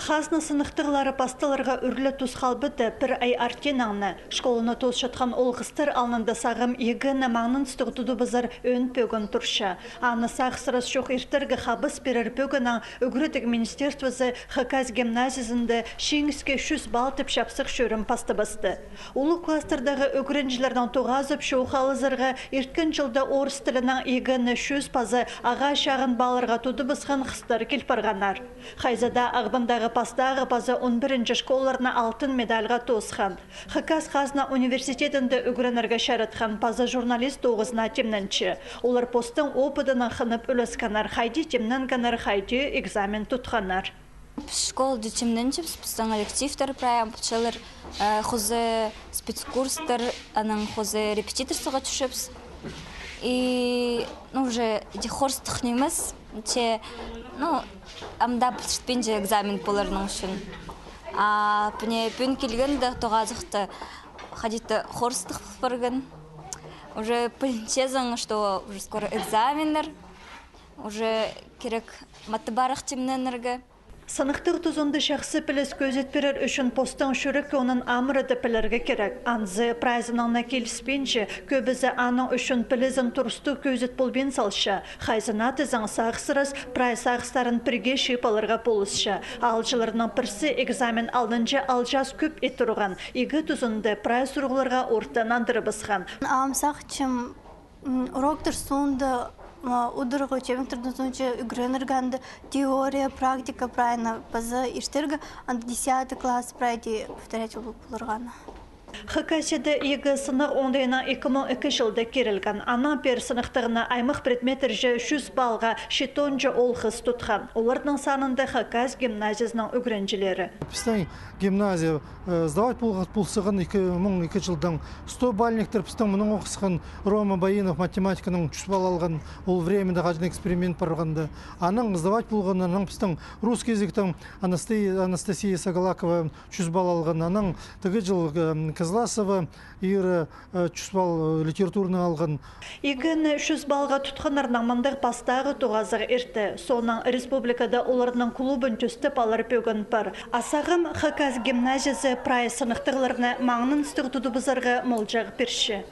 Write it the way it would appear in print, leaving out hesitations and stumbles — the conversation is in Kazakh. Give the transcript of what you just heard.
Хазны сынықтығылары пастыларға үрлі тұсқал біті бір ай артенаңны. Школыны тоз шатқан олғыстыр алнында сағым егі намаңның стұқтуды бізір өн пөгін тұршы. Аны сағысырыз шоқ иртіргі қабыс берір пөгінан үгірітік министерствозы Хаказ гимназизінде шеңіске 100 бал тіп шапсық шөрім пасты басты. Улы кластырдағы үгірінжілердің тоғазып шоуқалызырға ирткен жылда орыс тілінің егіні 100 пазы аға шағын балырға туды бізген қыстар келпарғанар. Хайзада ағбындағы пастағы базы 11-ші школарына алтын медальға тосқан. Хаказ Хазна университетінде үгірінерге шәрітқан пазы журналист тоғызына темнінші. Олар постың опыдының қынып үлісканар, хайди темнен ғанар хайди экзамен тұтқанар. Школды темнінші біздің коллективтер прайым пұтшылыр, хозы спецкурстар, аның хозы репетиторсыға түшіпс. И уже хорстық неміз, амда пішітпенже экзамен боларының үшін. Пүн келгенді тоғазықты қадетті хорстық біргін. Уже пүлінчезің, что уже скоро экзаменер, уже керек матыбарық темненерге. Санықтық тұзынды шақсы піліс көзет берер үшін постың шүрік оның амырыды пілерге керек. Анзы прайзыныңна келіспенші, көбізі аның үшін пілізін тұрысты көзет болбен салшы. Хайзына тізің сағысырыз прайз сағыстарын бірге шипаларға болысшы. Алжыларының бірсі экзамен алыншы алжас көп еттұрған. Егі тұзынды прайз ұрғыларға ортанандыры бысқан. Амсақчым уроктыр сонды удырғы учебниктардың соңчы үгіреніргенді теория, практика прайына базы іштергі, анды 10 класс прайды повторять болырғаны. Хакасияда егі сынық ондайына 2002 жылда керілген. Ана пер сынықтығына аймық предметер жа 100 балға шетонжы олғыз тұтқан. Олардың санында Хаказ гимназиясының үгіренжілері. Біздің гимназия сдавать пұлсығын 2002 жылдан 100 бальниктер, біздің мұның оқысқан Рома Баинов математиканың 100 бал алған, ол временді қажын эксперимент барғанды. Аның сдавать пұлғанының біздің русский языктың Анастасия Сагалакова 100 бал алған. Аның тігі жыл Кызласова ері 100 бал литературны алған. Егін 100 балға тұтқанарның мындық бастағы туғазығы ерті. Соның республикада олардың клубын түстіп алар пөгін бар. Асағым Хаказ гимназиясы прайы сынықтығыларына маңның стығы тұды бұзарға молжағы перші.